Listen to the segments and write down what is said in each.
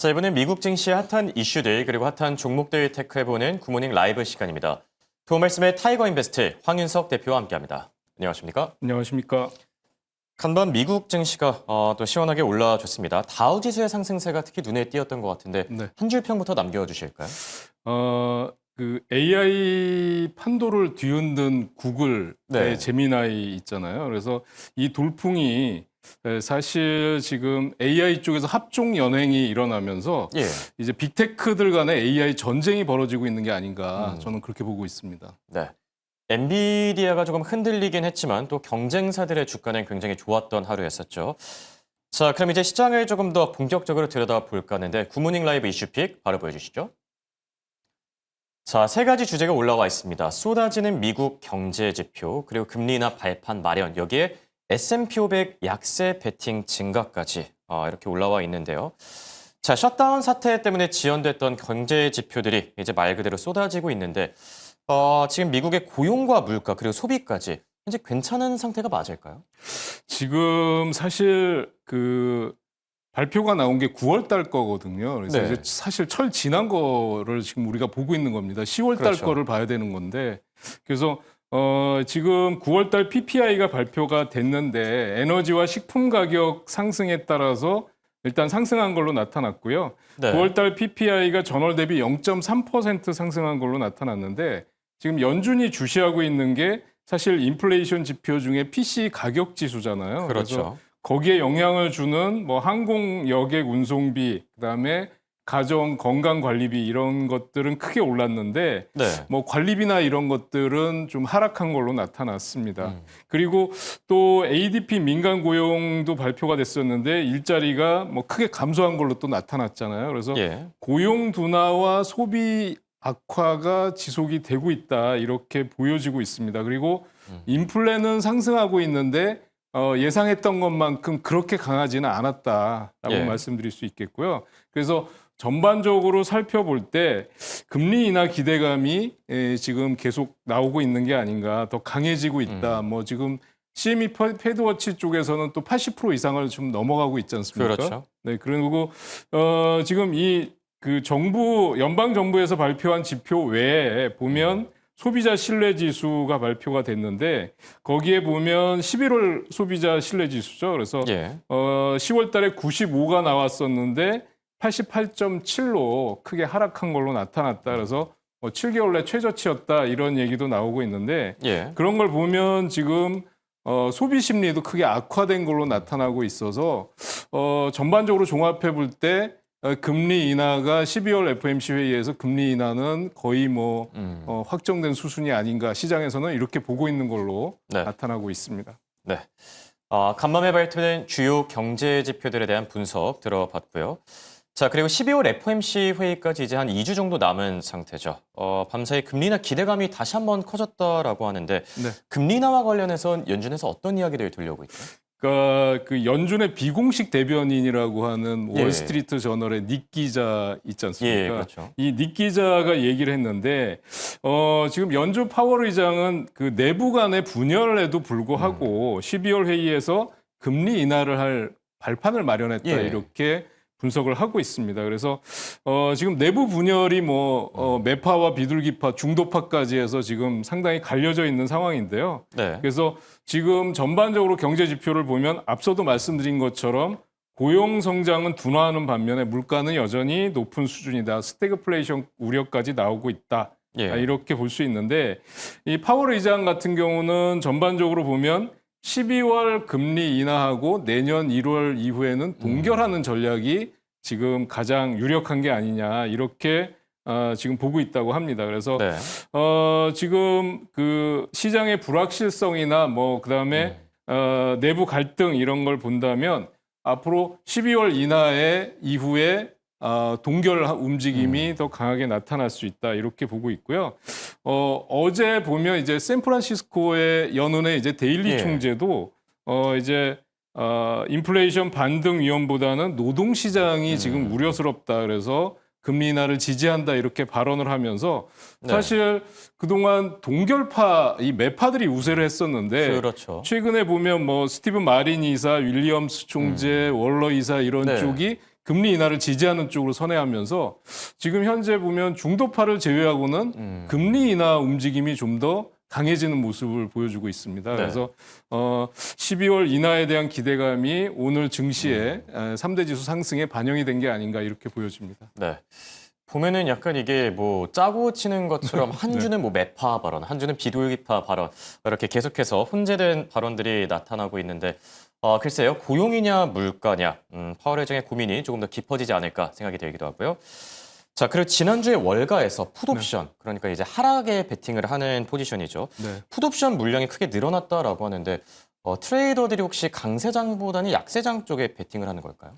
자, 이번엔 미국 증시의 핫한 이슈들 그리고 핫한 종목들 체크해보는 굿모닝 라이브 시간입니다. 도움 말씀에 타이거 인베스트 황윤석 대표와 함께합니다. 안녕하십니까? 안녕하십니까? 간밤 미국 증시가 또 시원하게 올라줬습니다. 다우지수의 상승세가 특히 눈에 띄었던 것 같은데 네. 한 줄 평부터 남겨주실까요? 그 AI 판도를 뒤흔든 구글의 네. 제미나이 있잖아요. 그래서 이 돌풍이 사실 지금 AI 쪽에서 합종 연행이 일어나면서 예. 이제 빅테크들 간의 AI 전쟁이 벌어지고 있는 게 아닌가 저는 그렇게 보고 있습니다. 네. 엔비디아가 조금 흔들리긴 했지만 또 경쟁사들의 주가는 굉장히 좋았던 하루였었죠. 자, 그럼 이제 시장을 조금 더 본격적으로 들여다볼까 하는데 굿모닝 라이브 이슈픽 바로 보여주시죠. 자, 세 가지 주제가 올라와 있습니다. 쏟아지는 미국 경제 지표, 그리고 금리 인하 발판 마련, 여기에 S&P 500 약세 베팅 증가까지 이렇게 올라와 있는데요. 자, 셧다운 사태 때문에 지연됐던 경제 지표들이 이제 말 그대로 쏟아지고 있는데 지금 미국의 고용과 물가 그리고 소비까지 현재 괜찮은 상태가 맞을까요? 지금 사실 그 발표가 나온 게 9월 달 거거든요. 그래서 네. 이제 사실 철 지난 거를 지금 우리가 보고 있는 겁니다. 10월 달 그렇죠. 거를 봐야 되는 건데 그래서 지금 9월 달 PPI가 발표가 됐는데 에너지와 식품 가격 상승에 따라서 일단 상승한 걸로 나타났고요. 네. 9월 달 PPI가 전월 대비 0.3% 상승한 걸로 나타났는데 지금 연준이 주시하고 있는 게 사실 인플레이션 지표 중에 PC 가격 지수잖아요. 그래서 그렇죠. 거기에 영향을 주는 뭐 항공 여객 운송비, 그다음에 가정 건강 관리비 이런 것들은 크게 올랐는데 네. 뭐 관리비나 이런 것들은 좀 하락한 걸로 나타났습니다. 그리고 또 ADP 민간 고용도 발표가 됐었는데 일자리가 뭐 크게 감소한 걸로 또 나타났잖아요. 그래서 예. 고용 둔화와 소비 악화가 지속이 되고 있다 이렇게 보여지고 있습니다. 그리고 인플레는 상승하고 있는데 예상했던 것만큼 그렇게 강하지는 않았다라고 예. 말씀드릴 수 있겠고요. 그래서 전반적으로 살펴볼 때 금리 인하 기대감이 지금 계속 나오고 있는 게 아닌가, 더 강해지고 있다. 뭐 지금 CME 패드워치 쪽에서는 또 80% 이상을 좀 넘어가고 있지 않습니까? 그렇죠. 네, 그리고 지금 그 연방 정부에서 발표한 지표 외에 보면 소비자 신뢰 지수가 발표가 됐는데 거기에 보면 11월 소비자 신뢰 지수죠. 그래서 예. 10월 달에 95가 나왔었는데 88.7로 크게 하락한 걸로 나타났다. 그래서 7개월 내 최저치였다 이런 얘기도 나오고 있는데 예. 그런 걸 보면 지금 소비 심리도 크게 악화된 걸로 나타나고 있어서 전반적으로 종합해 볼 때 금리 인하가 12월 FOMC 회의에서 금리 인하는 거의 뭐 확정된 수준이 아닌가 시장에서는 이렇게 보고 있는 걸로 네. 나타나고 있습니다. 네. 간밤에 발표된 주요 경제 지표들에 대한 분석 들어봤고요. 자, 그리고 12월 FOMC 회의까지 이제 한 2주 정도 남은 상태죠. 밤사이 금리 인하 기대감이 다시 한번 커졌다라고 하는데 네. 금리 인하와 관련해서 연준에서 어떤 이야기들이 들려오고 있죠? 그러니까 그 연준의 비공식 대변인이라고 하는 예. 월스트리트 저널의 닉 기자 있지 않습니까? 예, 그렇죠. 이 닉 기자가 얘기를 했는데 지금 연준 파월 의장은 그 내부 간의 분열에도 불구하고 12월 회의에서 금리 인하를 할 발판을 마련했다 예. 이렇게 분석을 하고 있습니다. 그래서 지금 내부 분열이 뭐 매파와 비둘기파, 중도파까지 해서 지금 상당히 갈려져 있는 상황인데요. 네. 그래서 지금 전반적으로 경제 지표를 보면 앞서도 말씀드린 것처럼 고용 성장은 둔화하는 반면에 물가는 여전히 높은 수준이다. 스태그플레이션 우려까지 나오고 있다. 예. 이렇게 볼 수 있는데 이 파월 의장 같은 경우는 전반적으로 보면 12월 금리 인하하고 내년 1월 이후에는 동결하는 전략이 지금 가장 유력한 게 아니냐 이렇게 지금 보고 있다고 합니다. 그래서 네. 지금 그 시장의 불확실성이나 뭐 그다음에 내부 갈등 이런 걸 본다면 앞으로 12월 이후에 동결 움직임이 더 강하게 나타날 수 있다 이렇게 보고 있고요. 어제 보면 이제 샌프란시스코의 연은의 이제 데일리 예. 총재도 이제 인플레이션 반등 위험보다는 노동 시장이 지금 우려스럽다 그래서 금리 인하를 지지한다 이렇게 발언을 하면서 네. 사실 그동안 동결파 이 매파들이 우세를 했었는데 그렇죠. 최근에 보면 뭐 스티븐 마린 이사, 윌리엄스 총재, 월러 이사 이런 네. 쪽이 금리 인하를 지지하는 쪽으로 선회하면서 지금 현재 보면 중도파를 제외하고는 금리 인하 움직임이 좀 더 강해지는 모습을 보여주고 있습니다. 네. 그래서 12월 인하에 대한 기대감이 오늘 증시에 3대 지수 상승에 반영이 된 게 아닌가 이렇게 보여집니다. 네. 보면은 약간 이게 뭐 짜고 치는 것처럼 한 주는 뭐 매파 발언, 한 주는 비둘기파 발언 이렇게 계속해서 혼재된 발언들이 나타나고 있는데 글쎄요 고용이냐 물가냐 파월 의장의 고민이 조금 더 깊어지지 않을까 생각이 들기도 하고요. 자 그리고 지난주에 월가에서 풋옵션 그러니까 이제 하락에 베팅을 하는 포지션이죠. 네. 풋옵션 물량이 크게 늘어났다라고 하는데 트레이더들이 혹시 강세장보다는 약세장 쪽에 베팅을 하는 걸까요?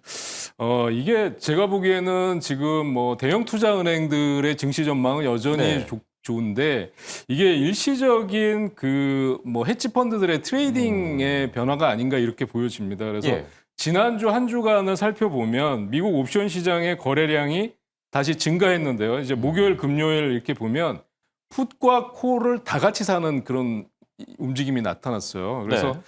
이게 제가 보기에는 지금 뭐 대형 투자 은행들의 증시 전망은 여전히 네. 좋은데 이게 일시적인 그 뭐 헤지 펀드들의 트레이딩의 변화가 아닌가 이렇게 보여집니다. 그래서 예. 지난주 한 주간을 살펴보면 미국 옵션 시장의 거래량이 다시 증가했는데요. 이제 목요일, 금요일 이렇게 보면 풋과 콜을 다 같이 사는 그런 움직임이 나타났어요. 그래서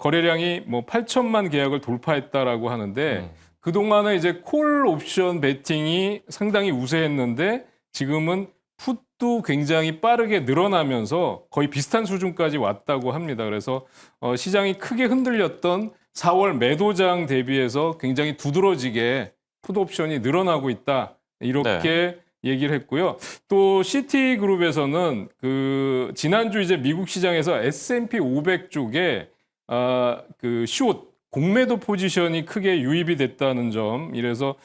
거래량이 뭐 8천만 계약을 돌파했다라고 하는데 그동안은 이제 콜 옵션 베팅이 상당히 우세했는데 지금은 풋도 굉장히 빠르게 늘어나면서 거의 비슷한 수준까지 왔다고 합니다. 그래서 시장이 크게 흔들렸던 4월 매도장 대비해서 굉장히 두드러지게 풋 옵션이 늘어나고 있다. 이렇게 얘기를 했고요. 또 시티그룹에서는 그 지난주 이제 미국 시장에서 S&P 500 쪽에 그 숏 공매도 포지션이 크게 유입이 됐다는 점, 이래서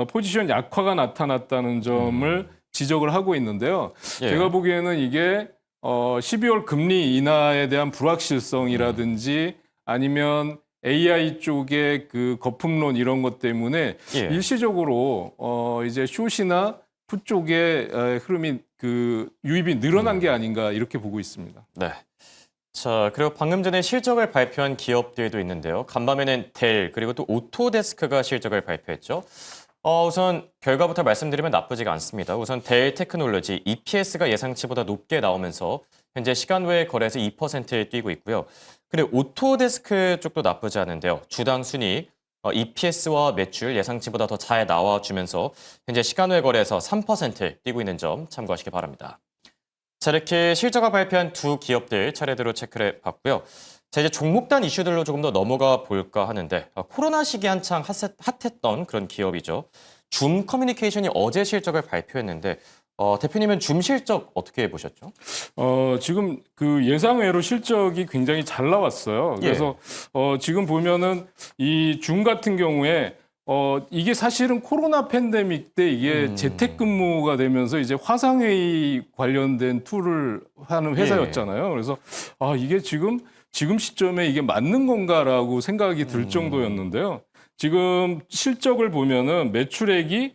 포지션 약화가 나타났다는 점을 지적을 하고 있는데요. 예. 제가 보기에는 이게 12월 금리 인하에 대한 불확실성이라든지 아니면 AI 쪽의 그 거품론 이런 것 때문에 예. 일시적으로 이제 숏이나 풋 쪽의 흐름이 그 유입이 늘어난 게 아닌가 이렇게 보고 있습니다. 네. 자, 그리고 방금 전에 실적을 발표한 기업들도 있는데요. 간밤에는 델 그리고 또 오토데스크가 실적을 발표했죠. 우선 결과부터 말씀드리면 나쁘지가 않습니다. 우선 델 테크놀로지 EPS가 예상치보다 높게 나오면서 현재 시간 외 거래에서 2% 뛰고 있고요. 그리고 오토데스크 쪽도 나쁘지 않은데요. 주당 순이익, EPS와 매출 예상치보다 더 잘 나와주면서 현재 시간 외 거래에서 3% 뛰고 있는 점 참고하시기 바랍니다. 자, 이렇게 실적을 발표한 두 기업들 차례대로 체크를 해봤고요. 자, 이제 종목단 이슈들로 조금 더 넘어가 볼까 하는데 코로나 시기 한창 핫했던 그런 기업이죠. 줌 커뮤니케이션이 어제 실적을 발표했는데 대표님은 줌 실적 어떻게 보셨죠? 지금 그 예상외로 실적이 굉장히 잘 나왔어요. 그래서 지금 보면은 이 줌 같은 경우에 이게 사실은 코로나 팬데믹 때 이게 재택근무가 되면서 이제 화상회의 관련된 툴을 하는 회사였잖아요. 그래서 이게 지금 시점에 이게 맞는 건가라고 생각이 들 정도였는데요. 지금 실적을 보면은 매출액이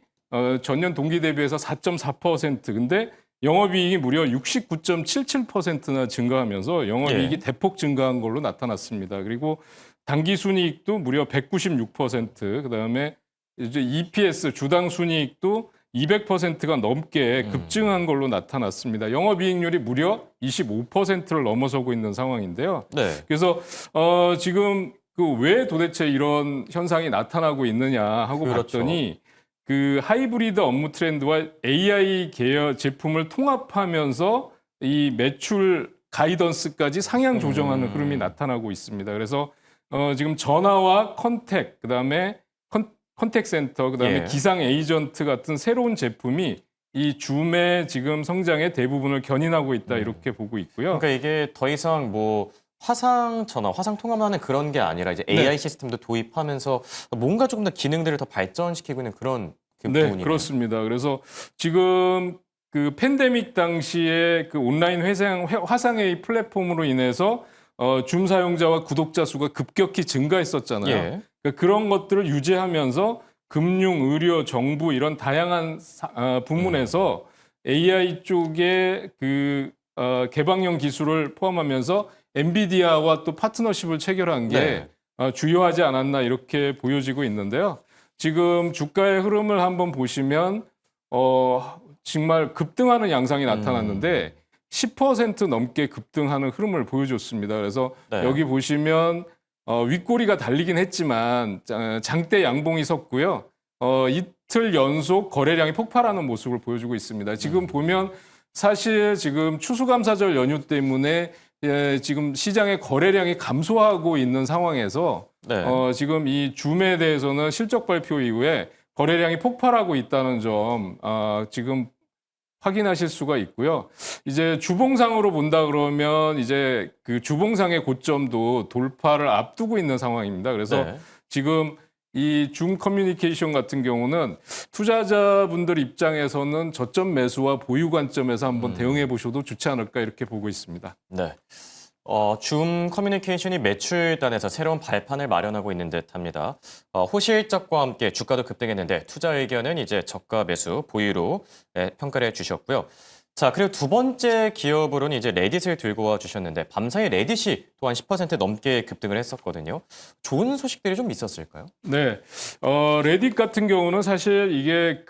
전년 동기 대비해서 4.4%, 근데 영업이익이 무려 69.77%나 증가하면서 영업이익이 대폭 증가한 걸로 나타났습니다. 그리고 당기순이익도 무려 196%, 그다음에 이제 EPS 주당 순이익도 200%가 넘게 급증한 걸로 나타났습니다. 영업이익률이 무려 25%를 넘어서고 있는 상황인데요. 네. 그래서 지금 그 왜 도대체 이런 현상이 나타나고 있느냐 하고 그렇죠. 봤더니 그 하이브리드 업무 트렌드와 AI 계열 제품을 통합하면서 이 매출 가이던스까지 상향 조정하는 흐름이 나타나고 있습니다. 그래서 지금 전화와 컨택, 그다음에 컨택 센터, 그다음에 기상 에이전트 같은 새로운 제품이 이 줌의 지금 성장의 대부분을 견인하고 있다 이렇게 보고 있고요. 그러니까 이게 더 이상 뭐 화상 전화, 화상 통화만 하는 그런 게 아니라 이제 AI 시스템도 도입하면서 뭔가 조금 더 기능들을 더 발전시키고 있는 그런 부분이네요. 그렇습니다. 그래서 지금 그 팬데믹 당시에 그 온라인 화상회의 플랫폼으로 인해서 줌 사용자와 구독자 수가 급격히 증가했었잖아요. 그러니까 그런 것들을 유지하면서 금융, 의료, 정부 이런 다양한 부문에서 AI 쪽의 그 개방형 기술을 포함하면서 엔비디아와 또 파트너십을 체결한 게 주요하지 않았나 이렇게 보여지고 있는데요. 지금 주가의 흐름을 한번 보시면 정말 급등하는 양상이 나타났는데 10% 넘게 급등하는 흐름을 보여줬습니다. 그래서 여기 보시면 윗꼬리가 달리긴 했지만 장대 양봉이 섰고요. 이틀 연속 거래량이 폭발하는 모습을 보여주고 있습니다. 지금 보면 사실 지금 추수감사절 연휴 때문에 지금 시장의 거래량이 감소하고 있는 상황에서 네. 지금 이 줌에 대해서는 실적 발표 이후에 거래량이 폭발하고 있다는 점 지금 확인하실 수가 있고요. 이제 주봉상으로 본다 그러면 이제 그 주봉상의 고점도 돌파를 앞두고 있는 상황입니다. 그래서 네. 지금 이 줌 커뮤니케이션 같은 경우는 투자자분들 입장에서는 저점 매수와 보유 관점에서 한번 대응해 보셔도 좋지 않을까 이렇게 보고 있습니다. 네. 줌 커뮤니케이션이 매출단에서 새로운 발판을 마련하고 있는 듯합니다. 호실적과 함께 주가도 급등했는데 투자 의견은 이제 저가 매수, 보유로 평가를 해주셨고요. 자, 그리고 두 번째 기업으로는 이제 레딧을 들고 와 주셨는데 밤사이 레딧이 또한 10% 넘게 급등을 했었거든요. 좋은 소식들이 좀 있었을까요? 네. 레딧 같은 경우는 사실 이게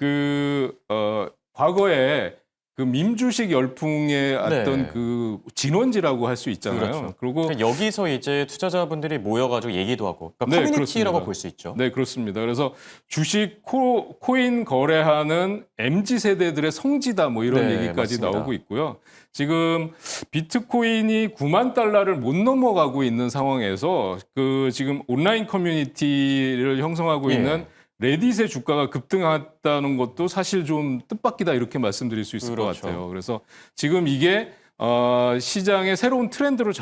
과거에 그 밈주식 열풍의 어떤 네. 그 진원지라고 할 수 있잖아요. 그렇죠. 그리고 그러니까 여기서 이제 투자자분들이 모여가지고 얘기도 하고, 그러니까 네, 커뮤니티라고 그렇습니다. 볼 수 있죠. 네, 그렇습니다. 그래서 주식 코인 거래하는 MZ 세대들의 성지다 뭐 이런 네, 얘기까지 맞습니다. 나오고 있고요. 지금 비트코인이 9만 달러를 못 넘어가고 있는 상황에서 그 지금 온라인 커뮤니티를 형성하고 예. 있는 레딧의 주가가 급등했다는 것도 사실 좀 뜻밖이다 이렇게 말씀드릴 수 있을 그렇죠. 것 같아요. 그래서 지금 이게 시장의 새로운 트렌드로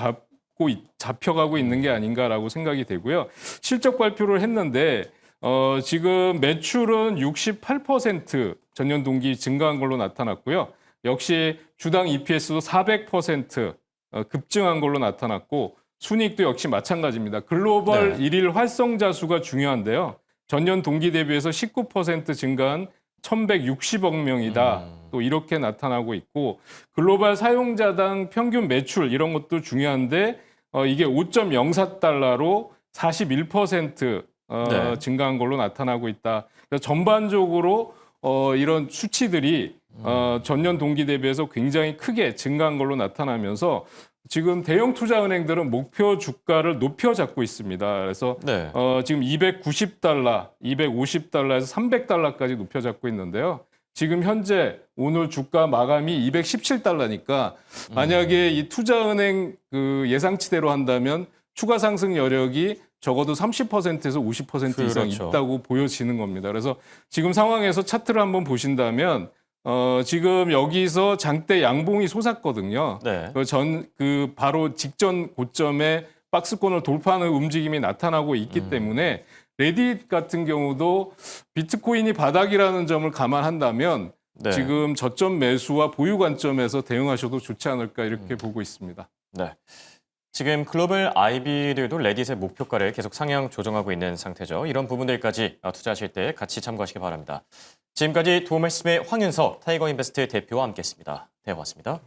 잡혀가고 있는 게 아닌가라고 생각이 되고요. 실적 발표를 했는데 지금 매출은 68% 전년 동기 증가한 걸로 나타났고요. 역시 주당 EPS도 400% 급증한 걸로 나타났고 순이익도 역시 마찬가지입니다. 글로벌 네. 일일 활성자 수가 중요한데요. 전년 동기 대비해서 19% 증가한 1,160억 명이다. 또 이렇게 나타나고 있고 글로벌 사용자당 평균 매출 이런 것도 중요한데 이게 5.04달러로 41% 네. 증가한 걸로 나타나고 있다. 그래서 전반적으로 이런 수치들이 전년 동기 대비해서 굉장히 크게 증가한 걸로 나타나면서 지금 대형 투자은행들은 목표 주가를 높여 잡고 있습니다. 그래서 네. 지금 290달러, 250달러에서 300달러까지 높여 잡고 있는데요. 지금 현재 오늘 주가 마감이 217달러니까 만약에 이 투자은행 그 예상치대로 한다면 추가 상승 여력이 적어도 30%에서 50% 이상 그렇죠. 있다고 보여지는 겁니다. 그래서 지금 상황에서 차트를 한번 보신다면 지금 여기서 장대 양봉이 솟았거든요. 네. 바로 직전 고점에 박스권을 돌파하는 움직임이 나타나고 있기 때문에 레딧 같은 경우도 비트코인이 바닥이라는 점을 감안한다면 네. 지금 저점 매수와 보유 관점에서 대응하셔도 좋지 않을까 이렇게 보고 있습니다. 네. 지금 글로벌 IB들도 레딧의 목표가를 계속 상향 조정하고 있는 상태죠. 이런 부분들까지 투자하실 때 같이 참고하시기 바랍니다. 지금까지 도움말씀의 황윤서 타이거인베스트 대표와 함께했습니다. 네, 고맙습니다.